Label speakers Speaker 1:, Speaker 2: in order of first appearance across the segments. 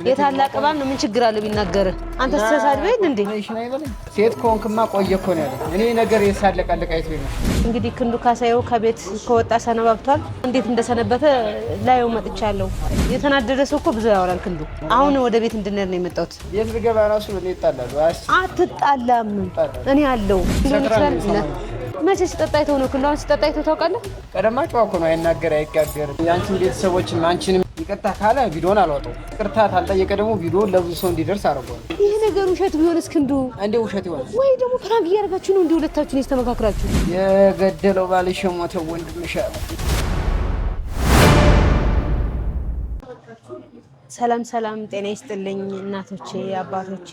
Speaker 1: የታላቅ ባል ነው ምን ችግር አለ ቢናገር አንተ ተሳድበኝ እንዴ
Speaker 2: ሴት ኮንክማ ቆየ እኮ ነው ያለኝ እኔ ነገር የሳለቀልቅ አይቶ ነው
Speaker 1: እንግዲህ ክንዱ ካሳየው ከቤት ከወጣ ሰነባብቷል እንዴት እንደሰነበተ ላየው መጥቻለሁ የተናደደ ሰው እኮ ብዙ ያወራል ክንዱ አሁን ወደ ቤት እንድንሄድ ነው የመጣሁት
Speaker 2: የት ልገባ ራሱ ነው ይጣላሉ
Speaker 1: አትጣላም እኔ አለው መቼ ሲጠጣይተው ነው ክንዱ አሁን ሲጠጣይተው ታውቃለህ
Speaker 2: ቀደማ ጫውኩ ነው አይናገር አይጋገር ያንቺን ቤተሰቦችም አንቺንም ይቅርታ ካለ ቪዲዮን አልወጣው ይቅርታ ታልጠየቀ ደግሞ ቪዲዮ ለብዙ ሰው እንዲደርስ አደረገው
Speaker 1: ይሄ ነገር ውሸት ቢሆንስ ክንዱ
Speaker 2: እንዴ ውሸት ይሆናል
Speaker 1: ወይ ደግሞ ፕራንክ እያደረጋችሁ ነው እንዴ ሁለታችሁን እስተመካከራችሁ
Speaker 2: የገደለው ባልሽ ሞተው ወንድምሽ
Speaker 1: ሰላም ሰላም ጤና ይስጥልኝ እናቶቼ አባቶቼ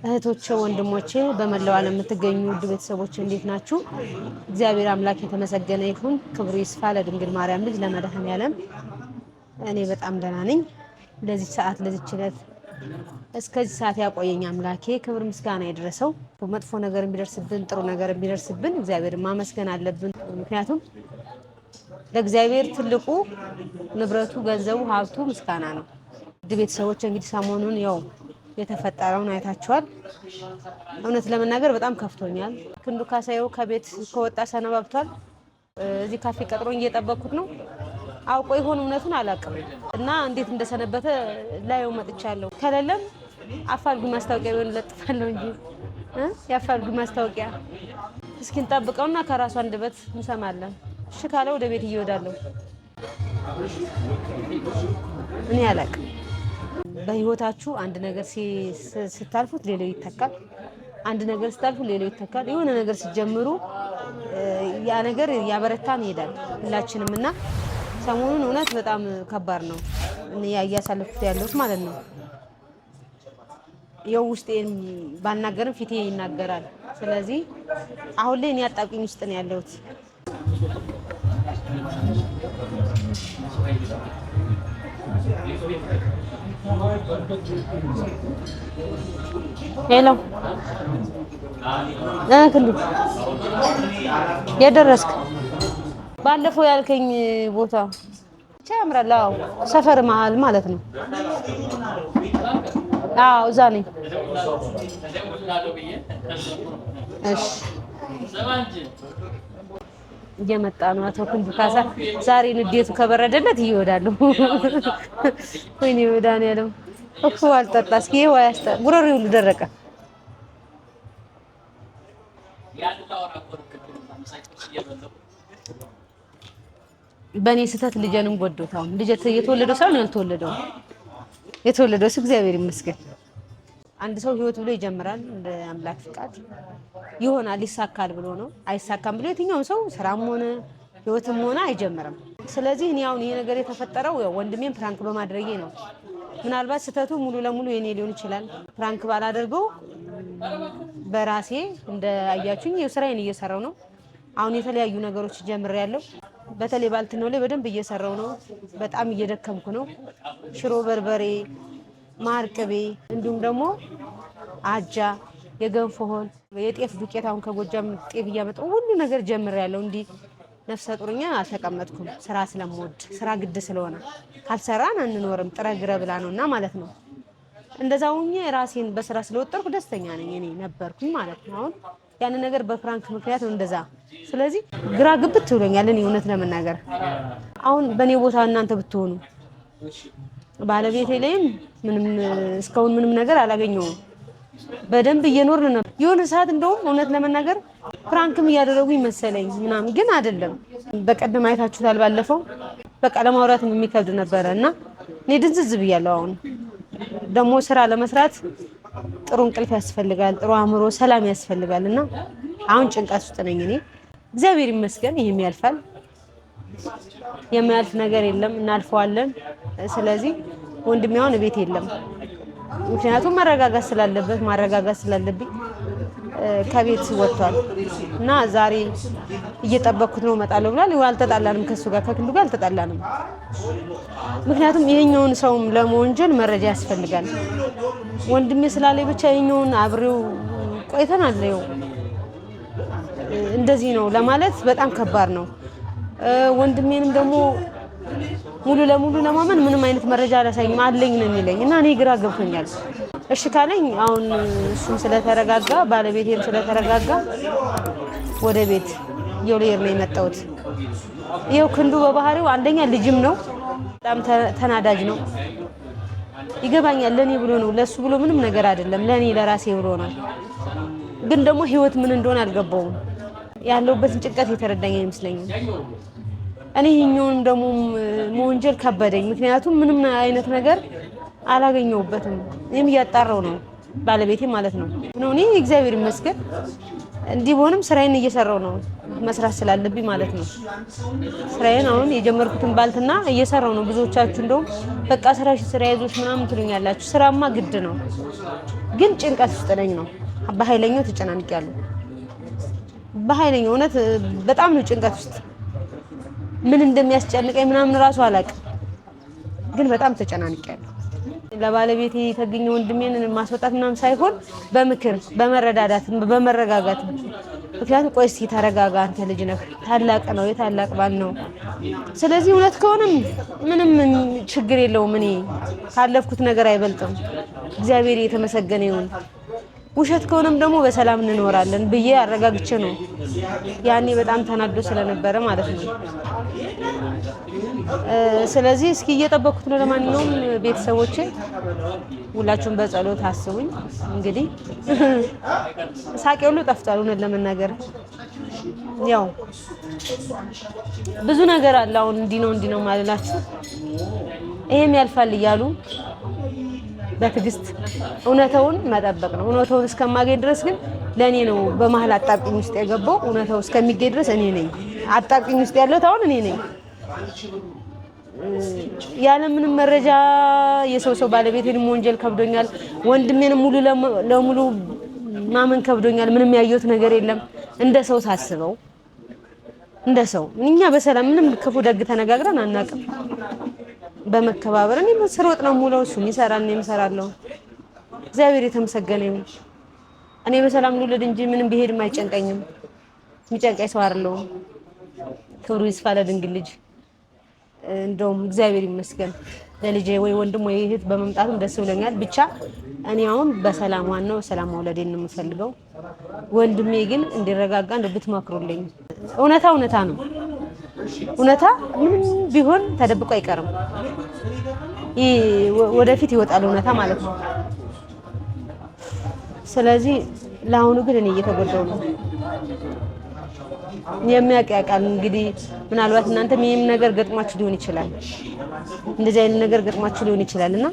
Speaker 1: እህቶቼ ወንድሞቼ በመላው ዓለም የምትገኙ ውድ ቤተሰቦች እንዴት ናችሁ? እግዚአብሔር አምላክ የተመሰገነ ይሁን ክብሩ ይስፋ ለድንግል ማርያም ልጅ ለመድኃኔዓለም እኔ በጣም ደህና ነኝ። ለዚህ ሰዓት ለዚህ ችለት እስከዚህ ሰዓት ያቆየኝ አምላኬ ክብር ምስጋና ይድረሰው። መጥፎ ነገር ቢደርስብን ጥሩ ነገር ቢደርስብን እግዚአብሔር ማመስገን አለብን። ምክንያቱም ለእግዚአብሔር ትልቁ ንብረቱ ገንዘቡ ሀብቱ ምስጋና ነው። ውድ ቤተሰቦች እንግዲህ ሰሞኑን ያው የተፈጠረውን አይታችኋል። እውነት ለመናገር በጣም ከፍቶኛል። ክንዱ ካሳየው ከቤት ከወጣ ሰነባብቷል። እዚህ ካፌ ቀጥሮኝ እየጠበቅኩት ነው። አውቆ ይሆን እውነቱን አላውቅም እና እንዴት እንደሰነበተ ላየው መጥቻለሁ። ከሌለም አፋልጉኝ ማስታወቂያ ቢሆን ለጥፋለሁ እንጂ ያፋልጉኝ ማስታወቂያ እስኪ እንጠብቀውና ከራሱ አንደበት እንሰማለን። እሺ ካለ ወደ ቤት እየወዳለሁ እኔ አላውቅም። በህይወታችሁ አንድ ነገር ስታልፉት ሌላው ይተካል። አንድ ነገር ስታልፉ ሌላው ይተካል። የሆነ ነገር ሲጀምሩ ያ ነገር ያበረታን ይሄዳል ሁላችንም እና ሰሞኑን እውነት በጣም ከባድ ነው እኔ ያያሳለፍኩት ያለሁት ማለት ነው። የው ውስጤን ባናገርም ፊቴ ይናገራል። ስለዚህ አሁን ላይ እኔ አጣብቂኝ ውስጥ ነው ያለሁት። ሄሎ ክንዱ የደረስክ ባለፈው ያልከኝ ቦታ ብቻ ያምራል። አዎ ሰፈር መሀል ማለት ነው። አዎ እዛ ነኝ። እሺ እየመጣ ነው አቶ ክንዱ ካሳ። ዛሬ ንዴቱ ከበረደለት ይወዳለሁ። ወይኔ መድኃኒዓለም እኮ አልጠጣ እስኪ ወይ አስጠ ጉሮሮው ሁሉ ደረቀ። በእኔ ስህተት ልጄንም ጎዶታው። ልጄ የተወለደው ሳይሆን ያልተወለደው የተወለደው እግዚአብሔር ይመስገን። አንድ ሰው ህይወት ብሎ ይጀምራል እንደ አምላክ ፍቃድ ይሆናል ይሳካል ብሎ ነው። አይሳካም ብሎ የትኛውም ሰው ስራም ሆነ ህይወትም ሆነ አይጀምርም። ስለዚህ እኔ አሁን ይሄ ነገር የተፈጠረው ወንድሜን ፕራንክ በማድረጌ ነው። ምናልባት ስህተቱ ሙሉ ለሙሉ የኔ ሊሆን ይችላል። ፕራንክ ባላደርገው በራሴ እንደ አያችሁኝ ስራዬን እየሰራው ነው። አሁን የተለያዩ ነገሮች ጀምሬያለሁ። በተለይ ባልትነው ላይ በደንብ እየሰራው ነው። በጣም እየደከምኩ ነው። ሽሮ በርበሬ ማርቅቤ እንዲሁም ደግሞ አጃ የገንፎ ሆል የጤፍ ዱቄት አሁን ከጎጃም ጤፍ እያመጣሁ ሁሉ ነገር ጀምሬያለሁ። እንዲህ ነፍሰ ጡርኛ አልተቀመጥኩም። ስራ ስለምወድ ስራ ግድ ስለሆነ ካልሰራን አንኖርም ጥረህ ግረ ብላ ነውና ማለት ነው። እንደዛውኝ ራሴን በስራ ስለወጠርኩ ደስተኛ ነኝ እኔ ነበርኩኝ ማለት ነው። አሁን ያን ነገር በፍራንክ ምክንያት ነው እንደዛ። ስለዚህ ግራ ግብት ብሎኛል እኔ እውነት ለመናገር። አሁን በኔ ቦታ እናንተ ብትሆኑ ባለቤቴ ላይም ምንም እስካሁን ምንም ነገር አላገኘውም። በደንብ እየኖርን ነው። የሆነ ሰዓት እንደውም እውነት ለመናገር ፕራንክም እያደረጉኝ መሰለኝ ምናምን ግን አይደለም። በቀደም አይታችሁታል ባለፈው በቃ ለማውራት የሚከብድ ነበርና እኔ ድንዝዝ ብያለሁ። አሁን ደግሞ ስራ ለመስራት ጥሩ እንቅልፍ ያስፈልጋል፣ ጥሩ አእምሮ ሰላም ያስፈልጋልና አሁን ጭንቀት ውስጥ ነኝ እኔ። እግዚአብሔር ይመስገን ይሄም ያልፋል። የማያልፍ ነገር የለም እናልፈዋለን። ስለዚህ ወንድሜ አሁን ቤት የለም። ምክንያቱም ማረጋጋት ስላለብኝ ከቤት ወጥቷል እና ዛሬ እየጠበቅኩት ነው እመጣለሁ ብሏል። አልተጣላንም ከሱ ጋር ከክንዱ ጋር አልተጣላንም። ምክንያቱም ይሄኛውን ሰውም ለመወንጀል መረጃ ያስፈልጋል። ወንድሜ ስላለኝ ብቻ ይሄኛውን አብሬው ቆይተናል። እንደዚህ ነው ለማለት በጣም ከባድ ነው። ወንድሜንም ደግሞ ሙሉ ለሙሉ ለማመን ምንም አይነት መረጃ አላሳይም አለኝ ነው የሚለኝ እና እኔ ግራ ገብቶኛል። እሺ ካለኝ አሁን እሱም ስለተረጋጋ ባለቤቴም ስለተረጋጋ ወደ ቤት ይወልየር ነው የመጣሁት። ይኸው ክንዱ በባህሪው አንደኛ ልጅም ነው፣ በጣም ተናዳጅ ነው። ይገባኛል ለኔ ብሎ ነው፣ ለሱ ብሎ ምንም ነገር አይደለም፣ ለኔ ለራሴ ብሎ ነው። ግን ደግሞ ህይወት ምን እንደሆነ አልገባውም። ያለውበትን ጭንቀት የተረዳኝ አይመስለኝም። እኔ ይሄኛውን ደግሞ መወንጀል ከበደኝ፣ ምክንያቱም ምንም አይነት ነገር አላገኘሁበትም። እኔም እያጣራው ነው ባለቤቴ ማለት ነው። እኔ እግዚአብሔር ይመስገን እንዲህ ሆነም ስራዬን እየሰራው ነው፣ መስራት ስላለብኝ ማለት ነው። ስራዬን አሁን የጀመርኩትን ባልትና እየሰራው ነው። ብዙዎቻችሁ እንደውም በቃ ስራሽ ስራ ይዞሽ ምናምን ትሉኛላችሁ። ስራማ ግድ ነው፣ ግን ጭንቀት ውስጥ ነኝ ነው። በኃይለኛው ተጨናንቄያለሁ። በኃይለኛው እውነት በጣም ነው ጭንቀት ውስጥ። ምን እንደሚያስጨንቀኝ ምናምን ራሱ አላውቅም፣ ግን በጣም ተጨናንቄያለሁ። ለባለቤቴ የተገኘ ወንድሜን ማስወጣት ምናምን ሳይሆን በምክር በመረዳዳት በመረጋጋት። ምክንያቱም ቆይ እስኪ ተረጋጋ፣ አንተ ልጅ ነህ፣ ታላቅ ነው፣ የታላቅ ባል ነው። ስለዚህ እውነት ከሆነም ምንም ችግር የለውም፣ እኔ ካለፍኩት ነገር አይበልጥም። እግዚአብሔር የተመሰገነ ይሁን። ውሸት ከሆነም ደግሞ በሰላም እንኖራለን ብዬ አረጋግቼ ነው። ያኔ በጣም ተናዶ ስለነበረ ማለት ነው። ስለዚህ እስኪ እየጠበኩት ነው። ለማንኛውም ቤተሰቦቼ ሁላችሁም በጸሎት አስቡኝ። እንግዲህ ሳቄ ሁሉ ጠፍቷል። እውነት ለመናገር ያው ብዙ ነገር አለ። አሁን እንዲህ ነው ማለላችሁ፣ ይሄም ያልፋል እያሉ በትዕግስት እውነታውን መጠበቅ ነው። እውነታውን እስከማገኝ ድረስ ግን ለኔ ነው በመሀል አጣብቂኝ ውስጥ የገባው። እውነታው እስከሚገኝ ድረስ እኔ ነኝ አጣብቂኝ ውስጥ ያለሁት። አሁን እኔ ነኝ ያለ ምንም መረጃ የሰው ባለቤቴንም ወንጀል ከብዶኛል፣ ወንድሜንም ሙሉ ለሙሉ ማመን ከብዶኛል። ምንም ያየሁት ነገር የለም። እንደ ሰው ሳስበው እንደ ሰው እኛ በሰላም ምንም ክፉ ደግ ተነጋግረን አናውቅም። በመከባበር እኔ ስሮጥ ነው ሙሉ እሱም ይሰራል እኔም እሰራለሁ። እግዚአብሔር የተመሰገነ ይሁን። እኔ በሰላም ልውለድ እንጂ ምንም ቢሄድም አይጨንቀኝም። የሚጨንቀኝ ሰው አይደለሁም። ክብሩ ይስፋ ለድንግል ልጅ። እንደውም እግዚአብሔር ይመስገን ለልጄ ወይ ወንድም ወይ እህት በመምጣቱም ደስ ብሎኛል። ብቻ እኔ አሁን በሰላም ዋናው ሰላም መውለዴን ነው የምፈልገው። ወንድሜ ግን እንዲረጋጋ ብትመክሩልኝ። እውነታ ነው። እውነታ ምንም ቢሆን ተደብቆ አይቀርም። ወደፊት ይወጣል እውነታ ማለት ነው። ስለዚህ ለአሁኑ ግን እኔ እየተጎዳው ነው። የሚያውቅ ያውቃል። እንግዲህ ምናልባት እናንተም ይሄም ነገር ገጥሟችሁ ሊሆን ይችላል፣ እንደዚህ አይነት ነገር ገጥሟችሁ ሊሆን ይችላልና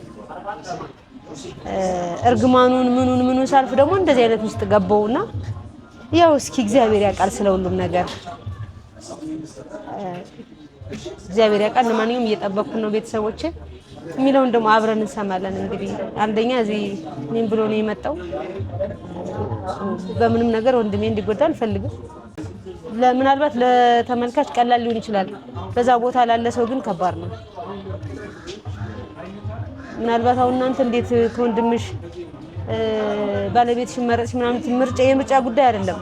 Speaker 1: እርግማኑን ምኑን ሳልፍ ደግሞ እንደዚህ አይነት ውስጥ ገባውና ያው እስኪ እግዚአብሔር ያውቃል ስለሁሉም ነገር እግዚአብሔር ያውቃል። ለማንኛውም እየጠበቅኩ ነው ቤተሰቦቼ የሚለውን ደግሞ አብረን እንሰማለን። እንግዲህ አንደኛ እዚህ ምን ብሎ ነው የመጣው፣ በምንም ነገር ወንድሜ እንዲጎዳ አልፈልግም። ምናልባት ለተመልካች ቀላል ሊሆን ይችላል፣ በዛ ቦታ ላለ ሰው ግን ከባድ ነው። ምናልባት አሁን እናንተ እንዴት ከወንድምሽ ባለቤትሽ መረጥሽ ምናምን የምርጫ ጉዳይ አይደለም፣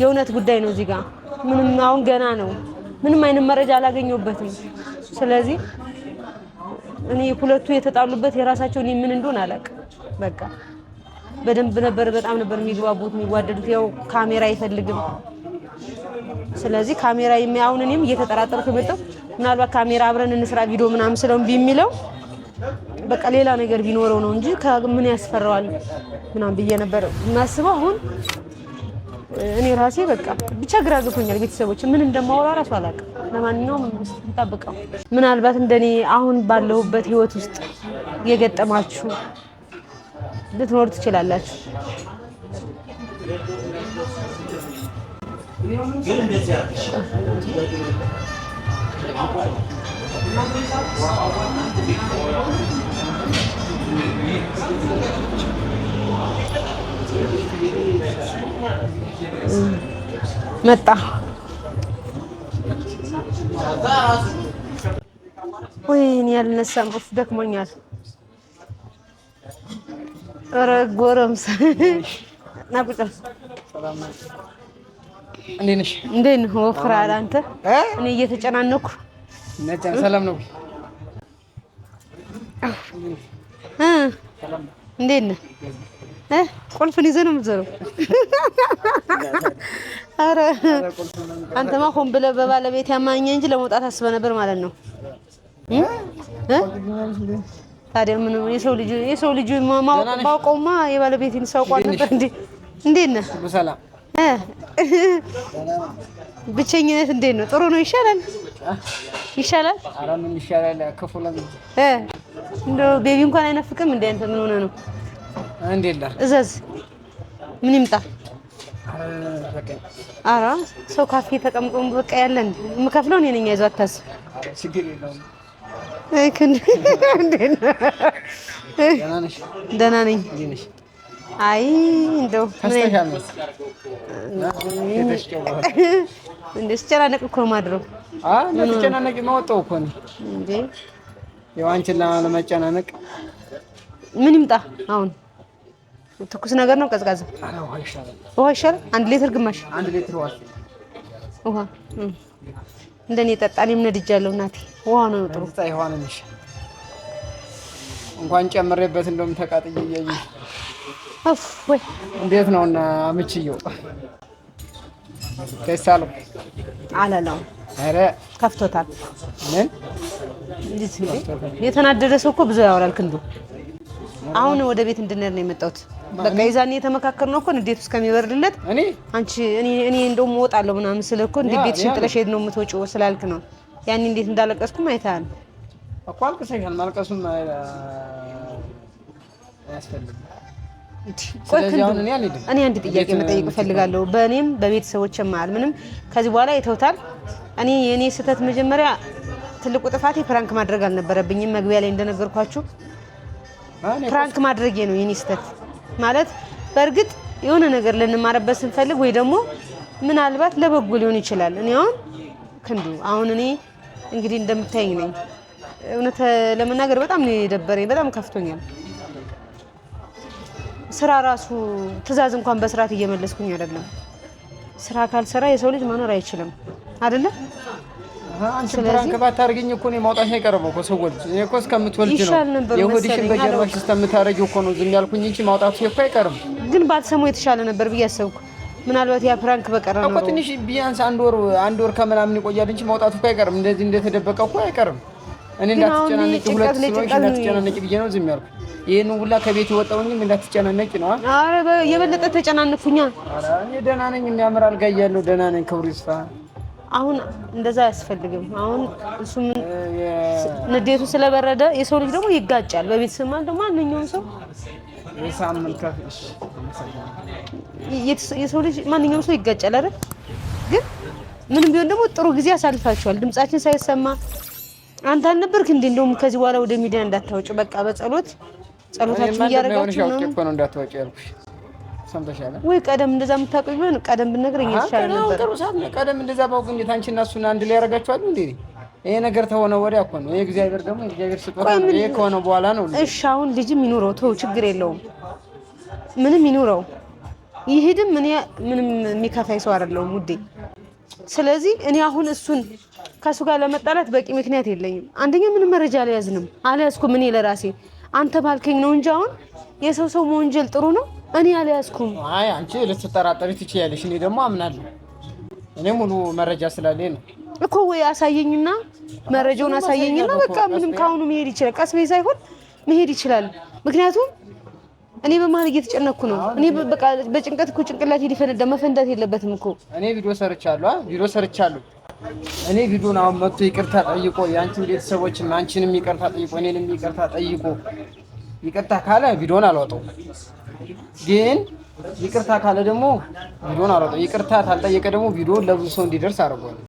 Speaker 1: የእውነት ጉዳይ ነው። እዚህ ጋር ምንም አሁን ገና ነው፣ ምንም አይነት መረጃ አላገኘሁበትም። ስለዚህ እኔ ሁለቱ የተጣሉበት የራሳቸው ምን እንደሆነ አላውቅም። በቃ በደንብ ነበር፣ በጣም ነበር የሚግባቡት የሚዋደዱት። ያው ካሜራ አይፈልግም። ስለዚህ ካሜራ የሚያውን እኔም እየተጠራጠርኩ መጣሁ። ምናልባት ካሜራ አብረን እንስራ ቪዲዮ ምናምን ስለውን ቢሚለው በቃ ሌላ ነገር ቢኖረው ነው እንጂ ምን ያስፈራዋል ምናምን ብዬ ነበር የማስበው። አሁን እኔ ራሴ በቃ ብቻ ግራ ገብቶኛል። ቤተሰቦች ምን እንደማወራ ራሱ አላውቅም። ለማንኛውም እንጠብቀው። ምናልባት እንደኔ አሁን ባለሁበት ህይወት ውስጥ የገጠማችሁ ልትኖር ትችላላችሁ። መጣ ወይኔ ያልነሳም እፍ ደክሞኛል። ኧረ ጎረምሳ ናቁጭ
Speaker 2: እንዴት ነሽ?
Speaker 1: እንዴት ነው? ወፍራል አንተ። እኔ እየተጨናነኩ
Speaker 2: ሰላም ነው
Speaker 1: እንዴት ነህ? ቁልፍን ይዘህ ነው የምትዞረው? ኧረ አንተማ ሆን ብለህ በባለቤት ያማኘ እንጂ ለመውጣት አስበህ ነበር ማለት ነው። ታዲያ ምን የሰው ልጅ ማውቀውማ የባለቤቴን ሳውቀው ነበር እንዴ። እንዴት ነህ?
Speaker 2: ሰላም
Speaker 1: ብቸኝነት እንዴት ነው? ጥሩ ነው? ይሻላል?
Speaker 2: ኧረ ምን ይሻላል? ከፉለም
Speaker 1: እንደው ቤቢ እንኳን አይነፍቅም እንዴ? አንተ ምን ሆነህ ነው?
Speaker 2: እንዴላ
Speaker 1: እዘዝ። ምን ይምጣ? ኧረ ሰው ካፌ ተቀምጦ በቃ ያለ እንዴ? የምከፍለው እኔ ነኝ። አይዞህ አታስብ።
Speaker 2: ችግር የለውም።
Speaker 1: ደህና ነኝ። አይ እንደው ስጨናነቅ እኮ ነው የማድረው።
Speaker 2: ስትጨናነቂ መወጣው እኮ ነው እንዴ? ያው አንቺን ለመጨናነቅ
Speaker 1: ምን ይምጣ አሁን? ትኩስ ነገር ነው ቀዝቃዛ? ውሃ ይሻላል። 1 ሊትር ግማሽ
Speaker 2: 1 ሊትር
Speaker 1: ውሃ እንደኔ ጠጣ። እኔም ነድጃለሁ እናቴ። ውሃ ነው ጥሩ።
Speaker 2: ውሃ ነው የሚሻል። እንኳን ጨምሬበት እንደውም ተቃጥዬ እያየሽ
Speaker 1: ወይ
Speaker 2: እንዴት ነው? እና አምችየው ከሳሉ
Speaker 1: አላላው
Speaker 2: አረ
Speaker 1: ከፍቶታል።
Speaker 2: ምን
Speaker 1: የተናደደ ሰው እኮ ብዙ ያወራል ክንዱ። አሁን ወደ ቤት እንድንሄድ ነው የመጣሁት። በቃ የዛኔ የተመካከርነው እኮ እንዴት እስከሚበርድለት እኔ እንደውም እወጣለሁ ምናምን ስለ እኮ እንዴት ቤትሽን ጥለሽ ሄድ ነው የምትወጪው ስላልክ ነው። ያኔ እንዴት እንዳለቀስኩም አይተሃል
Speaker 2: እኮ። አልቅሰሻል። ማልቀሱም አያስፈልግም።
Speaker 1: እኔ አንድ ጥያቄ መጠየቅ እፈልጋለሁ። በእኔም በቤተሰቦቼም መሀል ምንም ከዚህ በኋላ ይተውታል። የኔ ስህተት መጀመሪያ ትልቁ ጥፋቴ ፕራንክ ማድረግ አልነበረብኝም። መግቢያ ላይ እንደነገርኳችሁ ፕራንክ ማድረጌ ነው የኔ ስህተት። ማለት በእርግጥ የሆነ ነገር ልንማርበት ስንፈልግ ወይ ደግሞ ምናልባት ለበጎ ሊሆን ይችላል። እኔ አሁን እኔ እንግዲህ እንደምታየኝ ነኝ። እውነት ለመናገር በጣም ነው የደበረኝ። በጣም ከፍቶኛል። ስራ ራሱ ትዕዛዝ እንኳን በስርዓት እየመለስኩኝ አይደለም። ስራ ካልሰራ የሰው ልጅ መኖር አይችልም አይደለ?
Speaker 2: አንቺ ፕራንክ ባታርግኝ እኮ ነው ማውጣት አይቀርም እኮ ሰዎች እኮ እስከምትወልጂ ነው የሆድሽን በጀርባሽ እስከምታረጊው እኮ ነው ዝም ያልኩኝ እንጂ ማውጣቱ እኮ አይቀርም። ግን
Speaker 1: ባልሰሙ የተሻለ ነበር ብዬ አሰብኩ። ምናልባት ያ ፕራንክ በቀረ ነው
Speaker 2: እኮ ትንሽ ቢያንስ አንድ ወር ከምናምን ይቆያል እንጂ ማውጣቱ እኮ አይቀርም። እንደዚህ እንደተደበቀ እኮ አይቀርም። እኔ እንዳትጨናነቂ ሁለት ስለሆንሽ እንዳትጨናነቂ ብዬ ነው ዝም ያልኩኝ። ይሄን ሁላ ከቤት የወጣሁኝ እንዳትጨናነቂ ነው።
Speaker 1: አረ የበለጠ ተጨናነኩኛ።
Speaker 2: አረ እኔ ደህና ነኝ። የሚያምር አልጋ እያለሁ ደህና ነኝ። ክብሩ ይስፋ።
Speaker 1: አሁን እንደዛ አያስፈልግም። አሁን እሱም ንዴቱ ስለበረደ የሰው ልጅ ደግሞ ይጋጫል። በቤተሰብ ማለት ደግሞ ማንኛውም ሰው የሰው ልጅ ማንኛውም ሰው ይጋጫል አይደል? ግን ምንም ቢሆን ደግሞ ጥሩ ጊዜ አሳልፋችኋል። ድምጻችን ሳይሰማ አንተ አልነበርክ እንዴ? እንደውም ከዚህ በኋላ ወደ ሚዲያ እንዳታወጪ በቃ ጸሎታችን እያደረጋችሁ
Speaker 2: ነው እንዳታወጪ ያልኩሽ። ሰምተሻል
Speaker 1: ወይ? ቀደም እንደዛ የምታውቀው ቢሆን ቀደም ብትነግረኝ ይሻል ነበር።
Speaker 2: ቀደም እንደዛ ባውቅ እንዴ አንቺና እሱን አንድ ላይ ያደርጋችኋል እንዴ? ይሄ ነገር ተሆነ ወዲያ እኮ ነው። የእግዚአብሔር ደግሞ የእግዚአብሔር ስጦታ ነው። ይሄ ከሆነ በኋላ ነው።
Speaker 1: እሺ አሁን ልጅም ይኑረው ተው፣ ችግር የለውም። ምንም ይኑረው ይሄድም። እኔ ምንም የሚከፋይ ሰው አይደለሁም ውዴ። ስለዚህ እኔ አሁን እሱን ከሱ ጋር ለመጣላት በቂ ምክንያት የለኝም። አንደኛ ምንም መረጃ አልያዝኩም እኔ ለራሴ አንተ ባልከኝ ነው እንጂ አሁን የሰው መወንጀል ጥሩ ነው። እኔ አልያዝኩም።
Speaker 2: አይ አንቺ ልትጠራጠሪ ትችያለሽ። እኔ ደግሞ አምናለሁ። እኔ ሙሉ መረጃ ስላለኝ ነው
Speaker 1: እኮ። ወይ አሳየኝና መረጃውን አሳየኝና በቃ ምንም ካሁኑ መሄድ ይችላል። ቀስ በይ ሳይሆን መሄድ ይችላል። ምክንያቱም እኔ በመሀል እየተጨነኩ ነው። እኔ በቃ በጭንቀት እኮ ጭንቅላት ሊፈነዳ መፈንዳት የለበትም እኮ። እኔ ቪዲዮ ሰርቻለሁ።
Speaker 2: እኔ ቪዲዮን አሁን መጥቶ ይቅርታ ጠይቆ የአንቺን ቤተሰቦችም አንቺንም ይቅርታ ጠይቆ እኔንም ይቅርታ ጠይቆ ይቅርታ ካለ ቪዲዮን አልወጣው። ግን ይቅርታ ካለ ደግሞ ቪዲዮን አልወጣው። ይቅርታ ካልጠየቀ ደግሞ ቪዲዮን ለብዙ ሰው እንዲደርስ አደርገዋለሁ።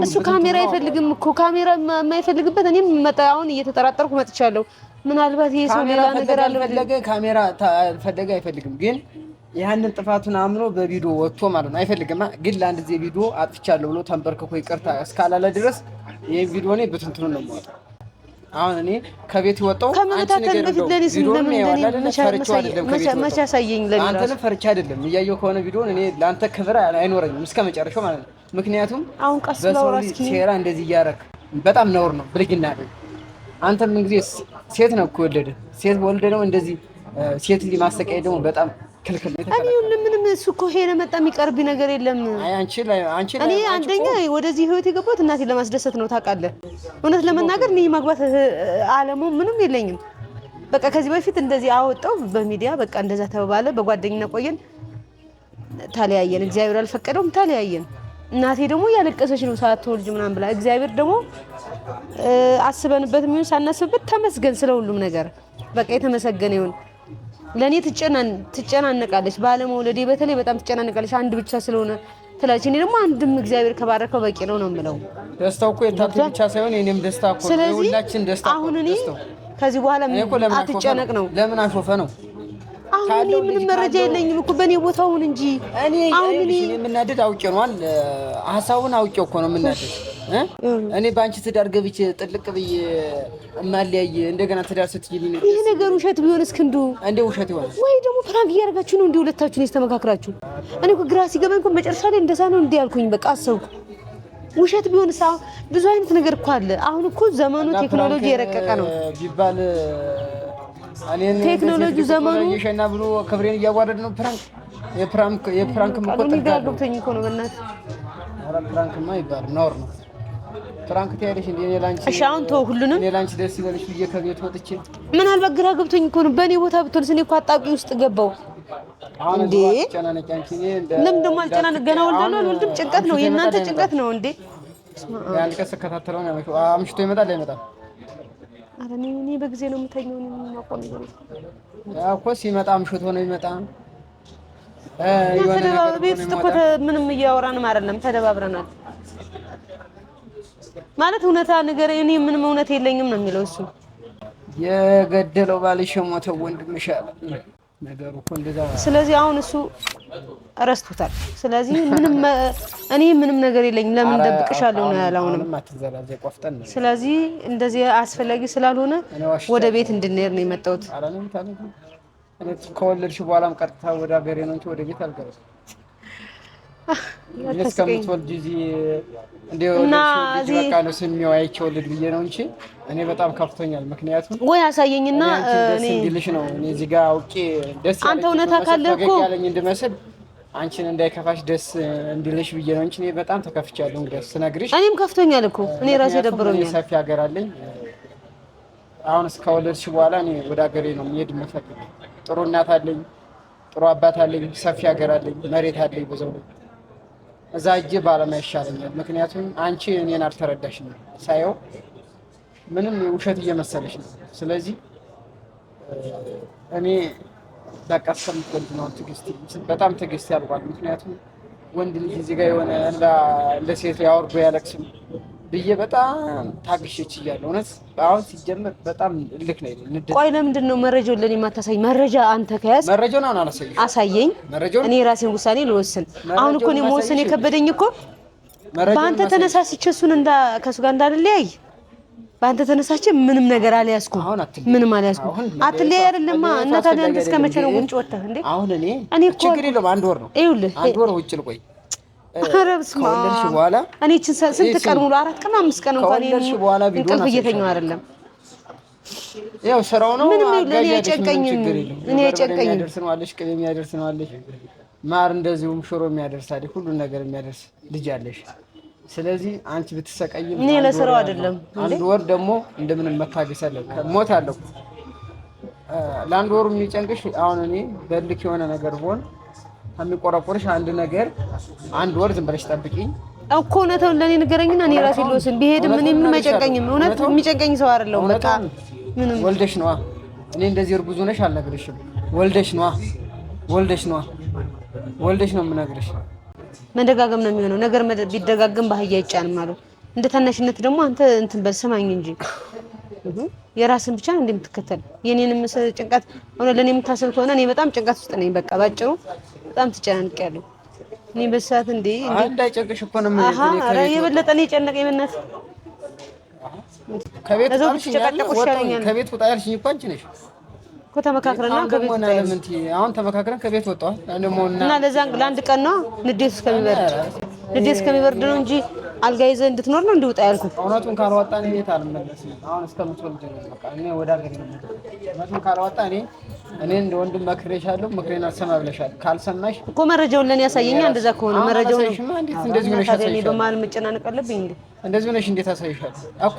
Speaker 1: እሱ ካሜራ አይፈልግም እኮ። ካሜራ የማይፈልግበት እኔም አሁን እየተጠራጠርኩ መጥቻለሁ። ምናልባት ይሄ ሰው ሌላ ነገር አለ።
Speaker 2: ካሜራ ፈለገ አይፈልግም። ግን ያንን ጥፋቱን አምኖ በቪዲዮ ወጥቶ ማለት ነው። አይፈልግም። ግን ለአንድ ጊዜ ቪዲዮ አጥፍቻለሁ ብሎ ተንበርክኮ ይቅርታ እስካላለ ድረስ ይሄን ቪዲዮ እኔ በትንትኑ ነው የማወጣው። አሁን እኔ ከቤት ወጣው
Speaker 1: ከመታተል በፊት ለኔ መቼ አሳየኝ። ለኔ
Speaker 2: አንተን ፈርቻ አይደለም እያየሁ ከሆነ ቪዲዮን እኔ ለአንተ ክብር አይኖረኝም እስከ መጨረሻው ማለት ነው። ምክንያቱም
Speaker 1: አሁን ቀስ ብለው ራስኪ
Speaker 2: ሴራ እንደዚህ እያደረክ በጣም ነውር ነው፣ ብልግና አይደል? አንተ ምን ጊዜ ሴት ነው እኮ ወለደ። ሴት ወልደ ነው እንደዚህ ሴት ልጅ ማሰቃየት ደግሞ በጣም ክልክል ነው።
Speaker 1: እኔ ምንም እሱ እኮ ሄደ መጣ የሚቀርብ ነገር የለም።
Speaker 2: አይ አንቺ
Speaker 1: እኔ አንደኛ ወደዚህ ህይወት የገባሁት እናቴን ለማስደሰት ነው ታውቃለህ። እውነት ለመናገር እኔ ማግባት አለሙ ምንም የለኝም። በቃ ከዚህ በፊት እንደዚህ አወጣው በሚዲያ በቃ እንደዛ ተባለ። በጓደኝነት ቆየን፣ ተለያየን። እግዚአብሔር አልፈቀደውም፣ ተለያየን። እናቴ ደግሞ ያለቀሰች ነው ሳትወልጅ ምናምን ብላ። እግዚአብሔር ደግሞ አስበንበት ምን ሳናስብበት ተመስገን ስለሁሉም ነገር በቃ የተመሰገነ ይሁን። ለኔ ትጨናነቃለች ባለመውለዴ በተለይ በጣም ትጨናነቃለች። አንድ ብቻ ስለሆነ ትላለች። እኔ ደግሞ አንድም እግዚአብሔር ከባረከው በቂ ነው የምለው።
Speaker 2: ደስታው እኮ የታንተ ብቻ ሳይሆን የኔም ደስታ እኮ ነው፣ የሁላችን ደስታ እኮ።
Speaker 1: አሁን እኔ ከዚህ በኋላ አትጨነቅ ነው።
Speaker 2: ለምን አሾፈ ነው?
Speaker 1: አሁን እኔ ምንም መረጃ የለኝም እኮ በኔ ቦታውን እንጂ አሁን እኔ
Speaker 2: የምናደድ አውቄ ነው ሀሳቡን አውቄው እኮ ነው የምናደድ። እኔ በአንቺ ትዳር ገብቼ ጥልቅ ብዬ እማለያየ እንደገና ትዳር ስትይልኝ
Speaker 1: ይሄ ነገር ውሸት ቢሆን እስክንዱ
Speaker 2: እንዴ ውሸት ይሆናል
Speaker 1: ወይ ደግሞ ፕራንክ እያደረጋችሁ ነው እንዴ ሁለታችሁን የተመካከራችሁ? እኔ እኮ ግራ ሲገባኝ እኮ መጨረሻ ላይ እንደዛ ነው እንዴ ያልኩኝ። በቃ አሰብኩ ውሸት ቢሆን ሳው ብዙ አይነት ነገር እኮ አለ። አሁን እኮ ዘመኑ ቴክኖሎጂ የረቀቀ ነው
Speaker 2: ቢባል እኔን
Speaker 1: ቴክኖሎጂ ዘመኑ
Speaker 2: ይሸና ብሎ ክብሬን እያዋረድ ነው። የፕራንክ
Speaker 1: መቆጣጠር ገብቶኝ እኮ ነው በእናትህ።
Speaker 2: ኧረ ፕራንክማ ይባል ነውር ነው። ፕራንክ ትያለሽ እንዴ? እኔ ላንቺ
Speaker 1: እሺ አሁን ተው ሁሉንም።
Speaker 2: እኔ ላንቺ ደስ ይበልሽ ብዬ ከቤት ወጥቼ
Speaker 1: ምናልባት ግራ ገብቶኝ እኮ ነው። በእኔ ቦታ ብትሆንስ እኔ እኮ አጣብቂ ውስጥ ገባው እንዴ። ለምን ደግሞ አልጨናነቅ? ገና ወልዳለሁ አልወልድም ጭንቀት ነው፣ የእናንተ ጭንቀት ነው እንዴ።
Speaker 2: ያን ቀን ስከታተለው ነው አምሽቶ ይመጣል አይመጣም?
Speaker 1: ኧረ እኔ በጊዜ ነው የምተኛው። እኔ የማውቀው ነገር
Speaker 2: ያው እኮ ሲመጣ አምሽቶ ነው ይመጣ።
Speaker 1: ቤት ውስጥ እኮ ምንም እያወራንም አይደለም፣ ተደባብረናል ማለት እውነታ ነገር እኔ ምንም እውነት የለኝም ነው የሚለው እሱ።
Speaker 2: የገደለው ባልሽ ሞተው ወንድምሽ አለ ነገሩ እኮ እንደዛ።
Speaker 1: ስለዚህ አሁን እሱ ረስቶታል። ስለዚህ እኔ ምንም ነገር የለኝም ለምን ደብቅሻለሁ ነው ያለው። አሁንም
Speaker 2: አትዘራዘ ቆፍጠን።
Speaker 1: ስለዚህ እንደዚህ አስፈላጊ ስላልሆነ ወደ ቤት እንድንሄድ ነው የመጣሁት።
Speaker 2: አላለም ታለኝ እኔ ከወለድሽ በኋላም ቀጥታ ወደ ሀገሬ ነው እንጂ ወደ ቤት አልገባም። እስከምትወልጂ እዚህ እንደው ልጅ በቃ ነው ስሚው አይቼው ልጅ ብዬ ነው እንጂ እኔ በጣም ከፍቶኛል። ምክንያቱም
Speaker 1: ወይ አሳየኝና
Speaker 2: እኔ እንዲልሽ ነው እኔ እዚህ ጋር አውቄ ደስ ያለኝ
Speaker 1: አንተ እውነታ ካለ እኮ
Speaker 2: ያለኝ እንድመስል አንቺን እንዳይከፋሽ ደስ እንዲልሽ ብዬ ነው እንጂ እኔ በጣም ተከፍቻለሁ። እንግዲህ ስነግርሽ
Speaker 1: እኔም ከፍቶኛል እኮ እኔ ራሴ ደብሮኛል።
Speaker 2: ሰፊ ሀገር አለኝ። አሁን እስከወለድሽ በኋላ እኔ ወደ ሀገሬ ነው የምሄድ የምፈልግ። ጥሩ እናት አለኝ፣ ጥሩ አባት አለኝ፣ ሰፊ ሀገር አለኝ፣ መሬት አለኝ ብዙ ነው። እዛ እጄ ባለማ ይሻለኛል። ምክንያቱም አንቺ እኔን አልተረዳሽም ሳየው ምንም ውሸት እየመሰለሽ ነው። ስለዚህ እኔ በቃ እስከምትወልድ ነው በጣም ትዕግስት ያልቋል። ምክንያቱም ወንድ ልጅ እዚህ ጋር የሆነ እንደ ሴት ያወርዶ ያለቅስም ብዬ በጣም ታግሼች እያለሁ እውነት አሁን ሲጀምር በጣም ልክ ነው ንዴት።
Speaker 1: ቆይ ለምንድን ነው መረጃውን ለኔ የማታሳይ? መረጃ አንተ ከያዝ
Speaker 2: መረጃውን አሁን
Speaker 1: አሳየኝ። እኔ ራሴን ውሳኔ ልወስን። አሁን እኮ ነው መወሰን የከበደኝ እኮ በአንተ ተነሳስቼ እሱን ከሱ ጋር እንዳልለያይ በአንተ ተነሳስቼ ምንም ነገር አልያዝኩም። ምንም አልያዝኩም። አትለያይ አይደለማ እና ታዲያ አንተ እስከ መቼ ነው ጉንጭ ወጣህ እንዴ?
Speaker 2: አሁን እኔ ችግር የለውም አንድ ወር ነው።
Speaker 1: ይኸውልህ
Speaker 2: አንድ ወር ውጭ ልቆይ
Speaker 1: አረብስማ
Speaker 2: በኋላ
Speaker 1: እኔ ስንት ቀን ሙሉ 4 ቀን 5 ቀን እንኳን እንቅልፍ እየተኛው አይደለም።
Speaker 2: ያው ስራው ነው።
Speaker 1: ምንም ለኔ አይጨንቀኝም። እኔ አይጨንቀኝም።
Speaker 2: የሚያደርስ ነው አለሽ፣ ቅቤ የሚያደርስ ነው አለሽ፣ ማር እንደዚሁም ሽሮ የሚያደርስ አይደል፣ ሁሉን ነገር የሚያደርስ ልጅ አለሽ። ስለዚህ አንቺ ብትሰቀይም
Speaker 1: እኔ ለስራው አይደለም።
Speaker 2: አንድ ወር ደግሞ እንደምንም መታገስ አለ። ሞት አለው ለአንድ ወሩ የሚጨንቅሽ። አሁን እኔ በልክ የሆነ ነገር ሆነ የሚቆረቆርሽ አንድ ነገር አንድ ወር ዝም ብለሽ ጠብቂኝ
Speaker 1: እኮ እውነታውን ለኔ ንገረኝና እኔ ራሴ ልወስን። ቢሄድም እኔ ምንም አይጨንቀኝም። እውነት የሚጨንቀኝ ሰው አይደለሁም። በቃ ምንም
Speaker 2: ወልደሽ ነዋ። እኔ እንደዚህ እርጉዝ ነሽ አልነግርሽም። ወልደሽ ነዋ ወልደሽ ነው የምነግርሽ።
Speaker 1: መደጋገም ነው የሚሆነው ነገር ቢደጋገም ባህያ አይጫንም አሉ። እንደ ታናሽነት ደግሞ አንተ እንትን በል ስማኝ እንጂ የራስን ብቻ ነው እንደምትከተል። የኔንም ጭንቀት ሆነ ለኔ የምታስብ ከሆነ እኔ በጣም ጭንቀት ውስጥ ነኝ። በቃ ባጭሩ በጣም ተጨናንቄያለሁ። እኔ በሰዓት እንዴ
Speaker 2: እንዳይጨንቅሽ እኮ ነው
Speaker 1: የበለጠ እኔ ጨነቀኝ። በእናትህ
Speaker 2: ከቤት ውጣ ያልሽኝ እኮ አንቺ ነሽ
Speaker 1: እኮ ተመካክረና ከቤት ውጣ
Speaker 2: ያልሽኝ። አሁን ተመካክረን ከቤት ወጣሁ እና
Speaker 1: ለዛ ለአንድ ቀን ነው ንዴት እስከሚበርድ ነው እንጂ አልጋ ይዘህ እንድትኖር ነው እንድውጣ ያልኩህ።
Speaker 2: እውነቱን ካልወጣን ቤት አልመለስም። አሁን እስከምትወልድ ነው በቃ እኔ ወደ ሀገር ነው። እውነቱን ካልወጣ እኔ እንደ ወንድም መክሬሻለሁ፣ ምክሬን አልሰማ ብለሻል። ካልሰማሽ
Speaker 1: እኮ መረጃውን ለኔ ያሳየኛ። እንደዛ ከሆነ መረጃውን
Speaker 2: እንዴት እንደዚህ ሆነሽ
Speaker 1: እኔ በማል መጨናነቅ አለብኝ እንዴ?
Speaker 2: እንደዚህ ሆነሽ እንዴት አሳይሻለሁ እኮ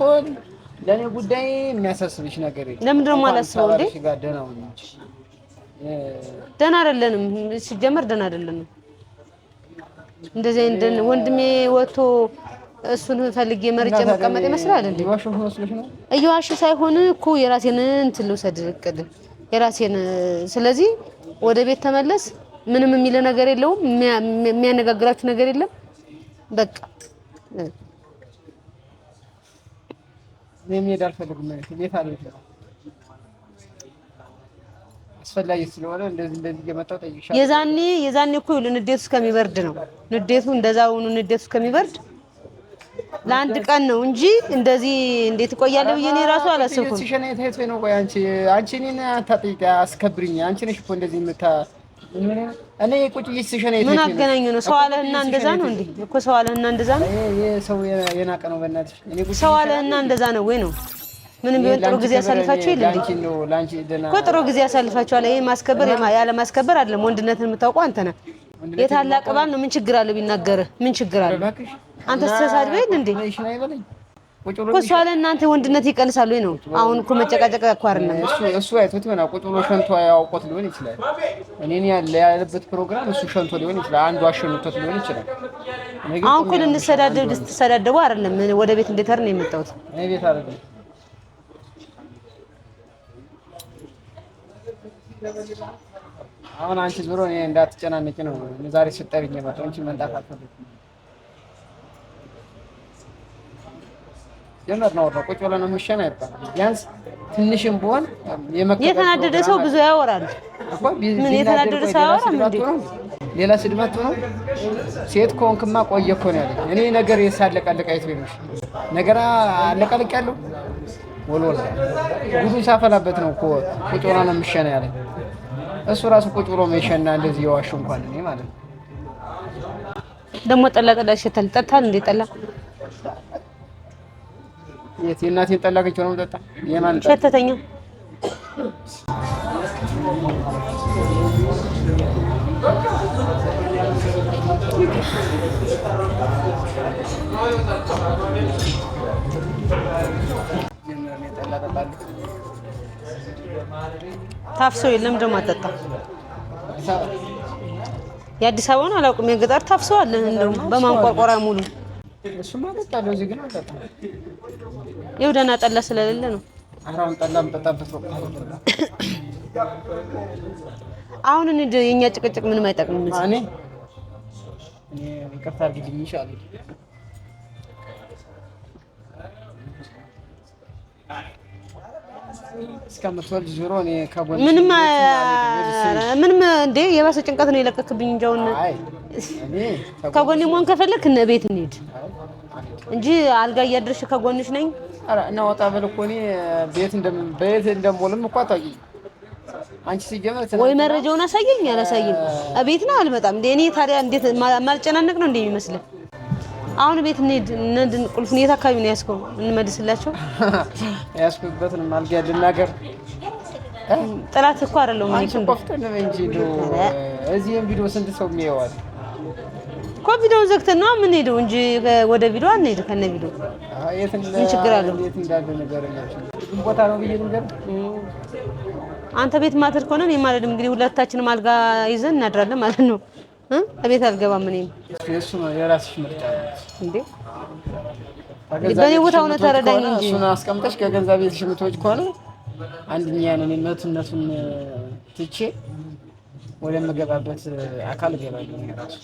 Speaker 2: ለኔ ጉዳይ የሚያሳስብሽ ነገር የለም።
Speaker 1: ለምን ደግሞ አላስበው እንዴ? ደህና አይደለንም፣ ሲጀመር ደህና አይደለንም። እንደዚህ ወንድሜ ወጥቶ እሱን ፈልጌ መርጬ መቀመጥ ይመስላል እንዴ? እየዋሽ ሳይሆን እኮ የራሴን እንትን ልውሰድ እቅድ የራሴን። ስለዚህ ወደ ቤት ተመለስ። ምንም የሚለ ነገር የለውም፣ የሚያነጋግራችሁ ነገር የለም። በቃ
Speaker 2: እኔም ሄድ አልፈልግም ማለት ቤት አልሄድም። አስፈላጊ ስለሆነ እንደዚህ እየመጣሁ ጠይቅሻለሁ።
Speaker 1: የዛኔ እኮ ንዴቱ እስከሚበርድ ነው። ንዴቱ እንደዛውኑ ንዴቱ እስከሚበርድ ለአንድ ቀን ነው እንጂ እንደዚህ እንዴት እቆያለሁ ብዬ እኔ ራሱ አላሰብኩም።
Speaker 2: ሲሸና የት ነው? ቆይ አንቺ እኔን አታጥቂኝ፣ አስከብሪኝ። አንቺ ነሽ እኮ እንደዚህ እኔ ቁጭ ብዬሽ ሲሸና የት
Speaker 1: ምን አገናኙ ነው? ሰው አለህና እንደዛ ነው እንዴ? እኮ ሰው አለህና እንደዛ ነው።
Speaker 2: ሰው የናቀ ነው። በእናትሽ
Speaker 1: ሰው አለህና እንደዛ ነው ወይ ነው? ምንም ቢሆን ጥሩ ጊዜ ያሳልፋችሁ ይል እንዴ? እኮ ጥሩ ጊዜ ያሳልፋችኋል። ይሄ ማስከበር ያለ ማስከበር አይደለም። ወንድነትን የምታውቀው አንተ ነህ። የታላቅ ባል ነው። ምን ችግር አለው ቢናገርህ? ምን ችግር አለው? አንተ ተሳድበህ ይል እንዴ? እኮ እሱ አለ እናንተ ወንድነት ይቀንሳል ወይ ነው? አሁን እኮ መጨቃጨቅ እኮ አይደለም።
Speaker 2: እሱ አይቶት ይሆናል። ቁጭ ብሎ ሸንቶ ያውቆት ሊሆን ይችላል። እኔን ያለበት ፕሮግራም እሱ ሸንቶ ሊሆን ይችላል። አንዱ አሸንቶት ሊሆን ይችላል።
Speaker 1: አሁን እኮ ልትሰዳደቡ አይደለም። ወደ ቤት እንድትሄድ ነው የመጣሁት።
Speaker 2: እኔ ቤት አይደለም። አሁን አንቺ ዞሮ እኔ እንዳትጨናነቂ ነው ዛሬ ስጠሪኝ የመጣው እንጂ መንጣት አልፈልግም። ጀመር ነው ቁጭ ብለን ነው ምሽና አይባል። ቢያንስ ትንሽም ቢሆን
Speaker 1: የተናደደ ሰው ብዙ ያወራል
Speaker 2: እኮ።
Speaker 1: ምን የተናደደ ሰው ያወራል እንዴ?
Speaker 2: ሌላ ስድባት ነው። ሴት ኮንክማ ቆየ እኮ ነው ያለኝ። እኔ ነገር የሳለቀልቅ አይት ቤልሽ ነገር አለቀልቅ ያለው ወልወል ጉዱን ሳፈላበት ነው እኮ ቁጭ ብለን ነው ምሽና ያለኝ። እሱ ራሱ ቁጭ ብሎ መሸና እንደዚህ የዋሽ እንኳን እኔ ማለት ነው።
Speaker 1: ደግሞ ጠላ ይሸታል። ጠጣል እንዴ? ጠላ
Speaker 2: የእናቴን ጠላ ገጭ ነው ጠጣ። የማን
Speaker 1: ሸተተኛ? ታፍሶ የለም ደግሞ አጠጣ። የአዲስ አበባውን አላውቅም። የገጠር ታፍሶ አለ እንደውም በማንቆርቆሪያ ሙሉ።
Speaker 2: እሱማ ጠጣ እዚህ ግን አጠጣ።
Speaker 1: የውደና ጠላ ስለሌለ ነው።
Speaker 2: አሁን ጠላም ጠጣበት ወቅት
Speaker 1: አሁን የኛ ጭቅጭቅ ምንም አይጠቅምም።
Speaker 2: እኔ ይቅርታ አድርጊልኝ ይሻላል። እስከምትወልድ ዞሮ እኔ ከጎን
Speaker 1: ምንም እንዴ የባሰ ጭንቀት ነው የለቀክብኝ እንጂ አሁን ከጎኔ መሆን ከፈለክ እነ ቤት እንሂድ እንጂ አልጋ እያደረሽ ከጎንሽ ነኝ።
Speaker 2: ኧረ እና ወጣ በል እኮ እኔ ቤት እንደምውልም እኮ አታውቂኝ አንቺ። ሲጀመር
Speaker 1: ወይ መረጃውን አሳየኝ። አላሳየኝ ቤት ነው አልመጣም እንዴ? እኔ ታዲያ እንዴት ማልጨናነቅ ነው እንዴ የሚመስለው? አሁን ቤት እንሂድ። እነን ቁልፉን የት አካባቢ ነው ያስከው? እንመልስላቸው።
Speaker 2: ያስኩበትን ማልጋ ልናገር።
Speaker 1: ጥላት እኮ አይደለም
Speaker 2: አንቺ ቆፍተን እንጂ እዚህም ቪዲዮ ስንት ሰው የሚያየዋል
Speaker 1: እኮ። ቪዲዮውን ዘግተን ነው ምን ሄደው እንጂ ወደ ቪዲዮ አንሄድ። ከነ ቪዲዮ ምን ችግር አለው?
Speaker 2: የት እንዳለ ነገር ነው ቦታ ነው ብዬ ልንገር።
Speaker 1: አንተ ቤት ማተር ከሆነ እኔ ማለት እንግዲህ ሁለታችንም አልጋ ይዘን እናድራለን ማለት ነው። እቤት አልገባም። እኔም
Speaker 2: እሱ ነው የራስሽ ምርጫ እንዴ።
Speaker 1: በኔ ቦታ ሆነ ተረዳኝ እንጂ
Speaker 2: እሱን አስቀምጠሽ ከገንዘብ ቤትሽ የምትወጪ ከሆነ አንደኛ ነን መቱነቱን ትቼ ወደ መገባበት አካል ገባለሁ። ራሱ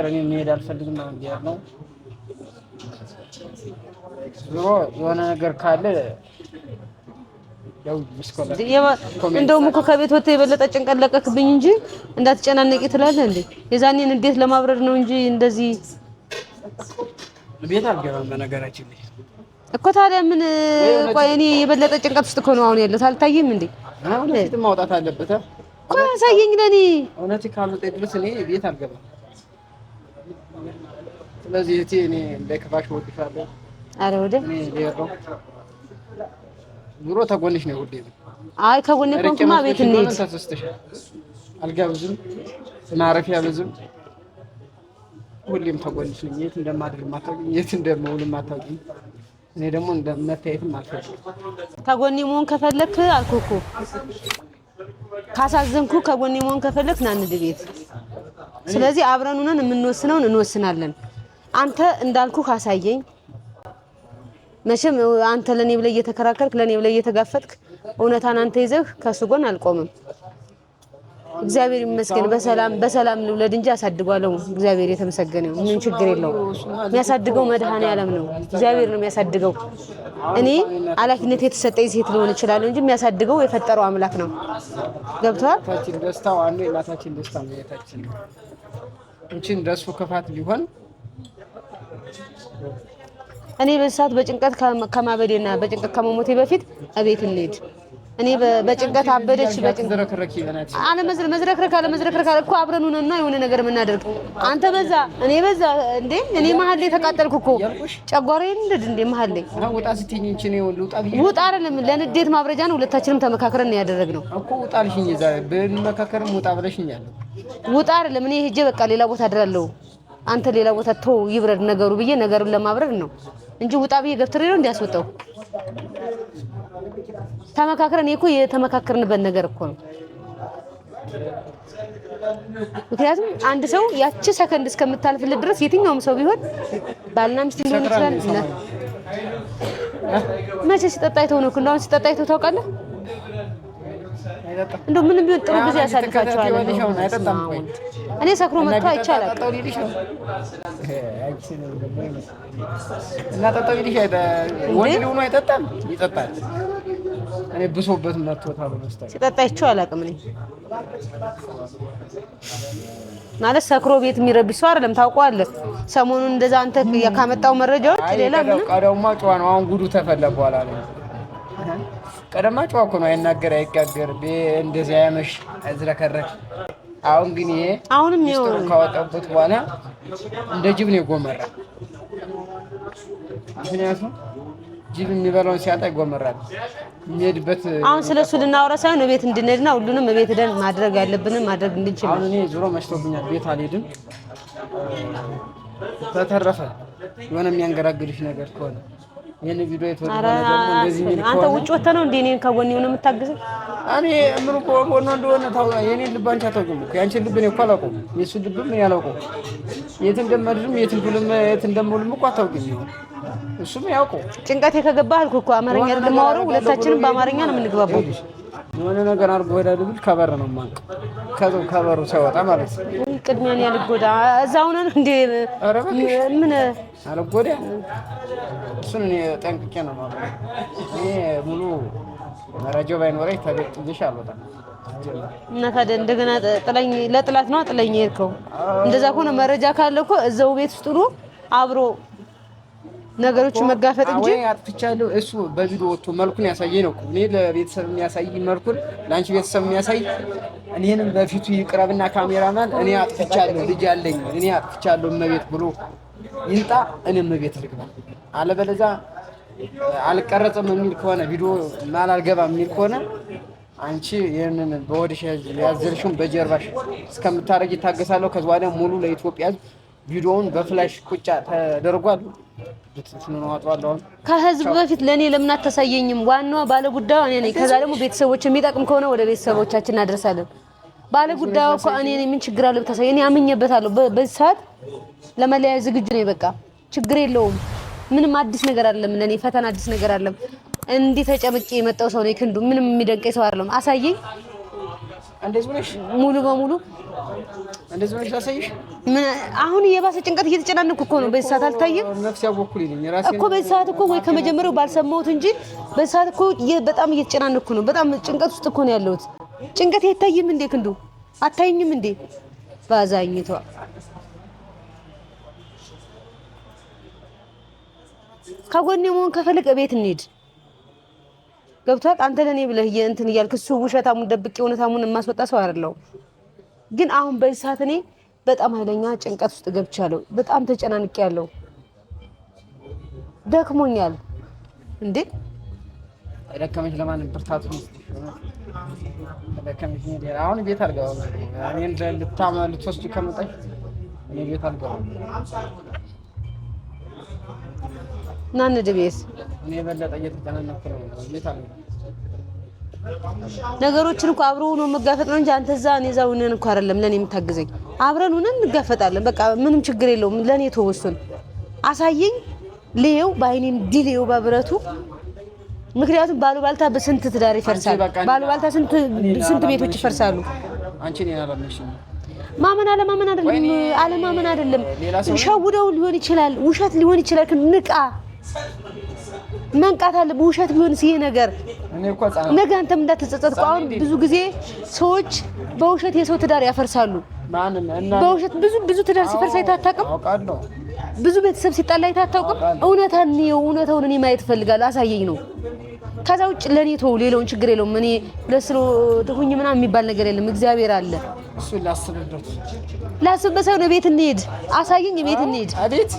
Speaker 2: እኔ መሄድ አልፈልግም ነው ያለው። ዞሮ የሆነ ነገር ካለ
Speaker 1: እንደውም እኮ ከቤት ወጥተህ የበለጠ ጭንቀት ለቀክብኝ እንጂ እንዳትጨናነቂ ትላለህ እንዴ? የዛኔን እንዴት ለማብረድ ነው እንጂ እንደዚህ
Speaker 2: ቤት አልገባም። በነገራችን ላይ
Speaker 1: እኮ ታዲያ ምን ቆይ፣ እኔ የበለጠ ጭንቀት ውስጥ እኮ ነው አሁን ያለሁት። አልታየም እንዴ?
Speaker 2: አሁን እዚህ ማውጣት አለበት
Speaker 1: እኮ አሳየኝ። ለኔ
Speaker 2: እውነት ካልወጣ ድረስ እኔ ቤት አልገባም። ስለዚህ እህቴ እኔ እንዳይከፋሽ እወድሻለሁ።
Speaker 1: ኧረ ወደ
Speaker 2: እኔ ሌሮ ኑሮ ተጎንሽ ነው ሁሌ።
Speaker 1: አይ ከጎኔ ኮንኩማ ቤት እንሂድ።
Speaker 2: ተሰስተሻል። አልጋ ብዙም ማረፊያ ብዙም ሁሌም ተጎንሽ ነኝ። የት እንደማድር ማታውቂ፣ የት እንደምውል ማታውቂ። እኔ ደግሞ እንደመታየትም አልፈልግም።
Speaker 1: ከጎኔ መሆን ከፈለክ አልኩህ እኮ ካሳዘንኩ ከጎኔ መሆን ከፈለክ ና እንሂድ ቤት። ስለዚህ አብረን ሆነን የምንወስነውን እንወስናለን። አንተ እንዳልኩ ካሳየኝ መቼም አንተ ለኔ ብለህ እየተከራከርክ ለኔ ብለህ እየተጋፈጥክ እውነታን አንተ ይዘህ ከሱ ጎን አልቆምም። እግዚአብሔር ይመስገን በሰላም ልውለድ እንጂ አሳድጓለሁ። እግዚአብሔር የተመሰገነ ይሁን። ምን ችግር የለው። የሚያሳድገው መድኃኔዓለም ነው። እግዚአብሔር ነው የሚያሳድገው። እኔ ኃላፊነት የተሰጠኝ ሴት ልሆን እችላለሁ እንጂ የሚያሳድገው የፈጠረው አምላክ ነው። ገብቷል?
Speaker 2: ታችን ደስታው አንዱ የእናታችን ደስታ ነው። የታችን እንቺን ደሱ ክፋት ቢሆን
Speaker 1: እኔ በሰዓት በጭንቀት ከማበዴና በጭንቀት ከመሞቴ በፊት እቤት እንሂድ። እኔ በጭንቀት አበደች
Speaker 2: ዘረክረኪ በናት
Speaker 1: አለመዝረክረክ እኮ አብረን ሆነና የሆነ ነገር የምናደርግ አንተ በዛ እኔ በዛ እንዴ እኔ መሀል ላይ ተቃጠልኩ እኮ ጨጓራዬን እንደ መሀል ላይ
Speaker 2: ውጣ ስትይኝ እንቺ ነው ልውጣ ብዬ
Speaker 1: ውጣ አይደለም ለንዴት ማብረጃ ነው። ሁለታችንም ተመካክረን ያደረግነው
Speaker 2: እኮ ውጣልሽኝ ዛሬ ብንመካከርም ውጣ ብለሽኛል።
Speaker 1: ውጣ አይደለም እኔ ሄጄ በቃ ሌላ ቦታ አድራለሁ አንተ ሌላ ቦታ ተው ይብረድ ነገሩ ብዬ ነገሩን ለማብረድ ነው እንጂ ውጣ ብዬ ገፍትሬ ነው እንዲያስወጣው። ተመካክረን እኮ የተመካከርንበት ነገር እኮ ነው። ምክንያቱም አንድ ሰው ያቺ ሰከንድ እስከምታልፍለት ድረስ የትኛውም ሰው ቢሆን ባልና ሚስት ሊሆን ይችላል። መቼ ሲጠጣ አይተው ነው እንደው ሲጠጣ አይተው ታውቃለህ? እንደው ምንም ቢሆን ጥሩ ጊዜ ያሳልፋቸዋል። እኔ ሰክሮ መጥቶ አይቻልም።
Speaker 2: እና ጠጣው ይልሽ ወንድ ሆኖ አይጠጣም ይጠጣል። እኔ ብሶበት መጥቶታል መስጠት
Speaker 1: ሲጠጣ አይቼው አላውቅም። እኔ ማለት ሰክሮ ቤት የሚረብሽ ሰው አይደለም። ታውቀዋለህ። ሰሞኑን እንደዛ አንተ ካመጣው መረጃዎች ሌላ ምን
Speaker 2: ቀደማ ጨዋ ነው። አሁን ጉዱ ተፈለ በኋላ ነው። ቀደማ ጨዋ እኮ ነው። አይናገር አይጋገር እንደዚህ አያመሽ አዝረከረክ። አሁን ግን ይሄ
Speaker 1: አሁንም ይሄው
Speaker 2: ካወጣበት በኋላ እንደ ጅብ ነው የጎመራ። ምክንያቱም ጅብ የሚበላውን ሲያጣ ይጎመራል። የሚሄድበት
Speaker 1: አሁን ስለሱ ልናወራ ሳይሆን ቤት እንድንሄድና ሁሉንም ቤት ሄደን ማድረግ ያለብንን ማድረግ እንድንችል።
Speaker 2: አሁን እኔ ዙሮ መሽቶብኛል። ቤት አልሄድም። በተረፈ የሆነ የሚያንገራግልሽ ነገር ከሆነ ይሄን ቪዲዮ የተወደደ ነገር ነው። እንደዚህ ምን
Speaker 1: አንተ ውጭ ወጥተህ ነው እንዴ እኔን ከጎኔ ሆነ የምታግዘው?
Speaker 2: እኔ ምን እኮ ጎኖ እንደሆነ ታው የኔን ልብ አንቺ አታውቂም እኮ ያንቺን ልብ እኔ እኮ አላውቀውም። የእሱን ልብ ምን ያላውቀው የት እንደማድርም የት እንደምውልም እኮ አታውቂም። እሱም ያውቀው
Speaker 1: ጭንቀቴ ከገባህ አልኩ እኮ አማርኛ እንደማወራው ሁለታችንም በአማርኛ ነው የምንግባባው።
Speaker 2: የሆነ ነገር አድርጎ ወደ ልብል ከበር ነው ማንቀ ከበሩ ሳይወጣ ማለት ነው።
Speaker 1: ቅድሚያን ያልጎዳ እዛው ነን እንዴ ምን
Speaker 2: አልጎዳ እሱን እኔ ጠንቅቄ ነው ማለት እኔ ሙሉ መረጃው ባይኖረኝ ተበጥልሽ አልወጣም።
Speaker 1: እና ታዲያ እንደገና ጥለኝ ለጥላት ነው ጥለኝ ሄድከው። እንደዛ ከሆነ መረጃ ካለ እኮ እዛው ቤት ውስጥ ነው አብሮ ነገሮችን መጋፈጥ እንጂ
Speaker 2: ወይ አጥፍቻለሁ። እሱ በቪዲዮ ወጥቶ መልኩን ያሳየኝ ነው። እኔ ለቤተሰብ የሚያሳይ መልኩን ለአንቺ ቤተሰብ የሚያሳይ እኔንም በፊቱ ይቅረብና ካሜራማን እኔ አጥፍቻለሁ ልጅ አለኝ እኔ አጥፍቻለሁ እመቤት ብሎ ይንጣ። እኔም እመቤት ልግባ። አለበለዚያ አልቀረጽም የሚል ከሆነ ቪዲዮ ማላልገባ የሚል ከሆነ አንቺ ይሄንን በወድሽ ያዘልሽውን በጀርባሽ እስከምታረጊ ታገሳለሁ። ከዛ ወዲያ ሙሉ ለኢትዮጵያ ሕዝብ ቪዲዮውን በፍላሽ ቁጫ ተደርጓል።
Speaker 1: ከህዝብ በፊት ለኔ ለምን አታሳየኝም? ዋናው ባለ ጉዳዩ እኔ ነኝ። ከዛ ደግሞ ቤተሰቦች የሚጠቅም ከሆነ ወደ ቤተሰቦቻችን እናደርሳለን። ባለ ጉዳዩ እኮ እኔ ነኝ። ምን ችግር አለው ብታሳይ? እኔ አምኜበታለሁ። በዚህ ሰዓት ለመለያየት ዝግጁ ነኝ። በቃ ችግር የለውም። ምንም አዲስ ነገር አይደለም። ለኔ ፈተና አዲስ ነገር አይደለም። እንዲህ ተጨምቄ የመጣው ሰው ነኝ። ክንዱ ምንም የሚደንቀኝ ሰው አይደለም። አሳየኝ
Speaker 2: እንደዚህ ነሽ
Speaker 1: ሙሉ በሙሉ
Speaker 2: እንደዚህ ነሽ ላሳይሽ።
Speaker 1: ምን አሁን የባሰ ጭንቀት እየተጨናነኩ እኮ ነው። በዚህ ሰዓት አልታየም
Speaker 2: ነፍስ ያወኩልኝ ራሴ
Speaker 1: እኮ በዚህ ሰዓት እኮ ወይ ከመጀመሪያው ባልሰማሁት እንጂ በዚህ ሰዓት እኮ በጣም እየተጨናነኩ ነው። በጣም ጭንቀት ውስጥ እኮ ነው ያለሁት። ጭንቀት አይታይም እንዴ ክንዱ? አታይኝም እንዴ? ባዛኝቷ ከጎኔ መሆን ከፈለገ ቤት እንሂድ። ገብቷል? አንተ ለኔ ብለህ እንትን እያልክ እሱ ውሸታሙን ደብቄ እውነታሙን የማስወጣ ሰው አይደለሁም። ግን አሁን በዚህ ሰዓት እኔ በጣም ኃይለኛ ጭንቀት ውስጥ ገብቻለሁ። በጣም ተጨናንቄያለሁ። ደክሞኛል። እንዴ
Speaker 2: ደከመሽ ለማን ብርታቱ ደከመሽ ነው። አሁን ቤት አልገባም። እኔን ልትወስጂ ከመጣሽ እኔ ቤት አልገባም።
Speaker 1: ና እንሂድ ቤት።
Speaker 2: እኔ የበለጠ እየተጨናነኩ ነው። ቤት አልገባም።
Speaker 1: ነገሮችን እኮ አብሮ ሆኖ መጋፈጥ ነው እንጂ አንተ እዛ እኔ እዛ ሆነን እኮ አይደለም ለኔ የምታግዘኝ። አብረን ሆነን እንጋፈጣለን። በቃ ምንም ችግር የለውም። ለኔ ተወሱን አሳየኝ፣ ልየው፣ በአይኔም ዲልየው በብረቱ። ምክንያቱም ባሉባልታ በስንት ትዳር ይፈርሳል። ባሉባልታ ስንት ቤቶች ይፈርሳሉ።
Speaker 2: አንቺ ነኝ አላመንሽኝ።
Speaker 1: ማመን አለማመን አይደለም፣ አለማመን አይደለም። ሸውደው ሊሆን ይችላል፣ ውሸት ሊሆን ይችላል። ንቃ፣ መንቃት አለብህ። ውሸት ቢሆንስ ይሄ ነገር ነገ አንተም እንዳትጸጸት። አሁን ብዙ ጊዜ ሰዎች በውሸት የሰው ትዳር ያፈርሳሉ። በውሸት ብዙ ትዳር ሲፈርስ አይታወቅም። ብዙ ቤተሰብ ሲጣላ አይታወቅም። እውነታውን እኔ ማየት እፈልጋለሁ። አሳየኝ ነው። ከዛ ውጭ ለኔ ተው፣ ሌላውን ችግር የለውም። እኔ ለስሎ ትሁኝ ምናምን የሚባል ነገር የለም። እግዚአብሔር አለ።
Speaker 2: እሱ
Speaker 1: ላስብበት ሰው ነው። ቤት እንሂድ፣ አሳየኝ። ቤት እንሂድ።
Speaker 2: አቤት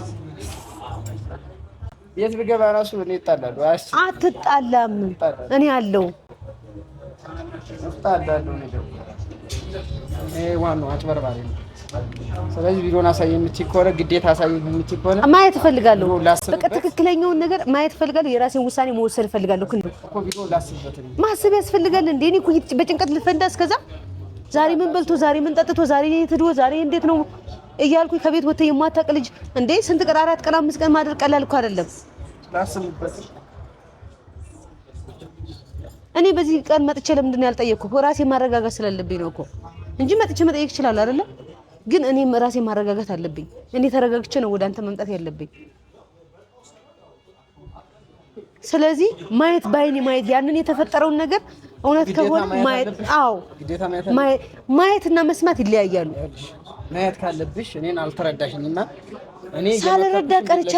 Speaker 2: የት ብገባ ራሱ እኔ እጣላለሁ።
Speaker 1: አትጣላም። እኔ አለው
Speaker 2: እጣላለሁ። እኔ ዋናው አጭበርባሪ ነው። ስለዚህ ቪዲዮን አሳየኝ የምትይ ከሆነ ግዴታ አሳየኝ የምትይ ከሆነ
Speaker 1: ማየት እፈልጋለሁ። በቃ ትክክለኛውን ነገር ማየት እፈልጋለሁ። የራሴን ውሳኔ መወሰን እፈልጋለሁ።
Speaker 2: እኮ ቪዲዮ ላስብበት ነው።
Speaker 1: ማሰብ ያስፈልጋል እንዴ? እኔ እኮ በጭንቀት ልፈንዳ እስከዛ ዛሬ ምን በልቶ ዛሬ ምን ጠጥቶ ዛሬ የት ሄዶ ዛሬ እንዴት ነው እያልኩኝ ከቤት ወጥተህ የማታውቅ ልጅ እንዴ! ስንት ቀን 4 ቀን 5 ቀን ማድረግ ቀላል እኮ አይደለም።
Speaker 2: ላስብበት።
Speaker 1: እኔ በዚህ ቀን መጥቼ ለምንድን ነው ያልጠየቅኩህ? ራሴ ማረጋጋት ስላለብኝ ነው እኮ እንጂ መጥቼ መጠየቅ ይችላል አይደለ? ግን እኔም ራሴ ማረጋጋት አለብኝ። እኔ ተረጋግቼ ነው ወደ አንተ መምጣት ያለብኝ። ስለዚህ ማየት ባይኔ ማየት ያንን የተፈጠረውን ነገር እውነት ከሆነ ማየትና መስማት ይለያያሉ።
Speaker 2: ማየት ካለብሽ እኔን አልተረዳሽኝና እኔ
Speaker 1: ሳልረዳ ቀርቻ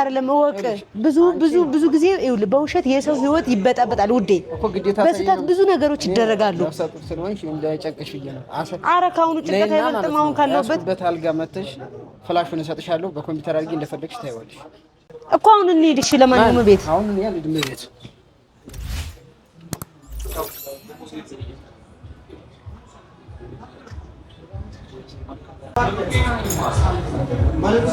Speaker 1: አይደለም። እወቅ፣ ብዙ ጊዜ ይኸውልህ በውሸት የሰው ህይወት ይበጣበጣል ውዴ። በስህተት ብዙ ነገሮች ይደረጋሉ። ኧረ ከአሁኑ ጭንቀት አይበልጥም። አሁን ካለሁበት
Speaker 2: አልጋ መተሽ ፍላሹን እሰጥሻለሁ። በኮምፒውተር አድርጊ እንደፈለግሽ ታይዋለሽ
Speaker 1: እኮ። አሁን እንሂድ እሺ። ለማንኛውም ቤት
Speaker 2: አሁን እኔ አልሄድም ቤት ማለት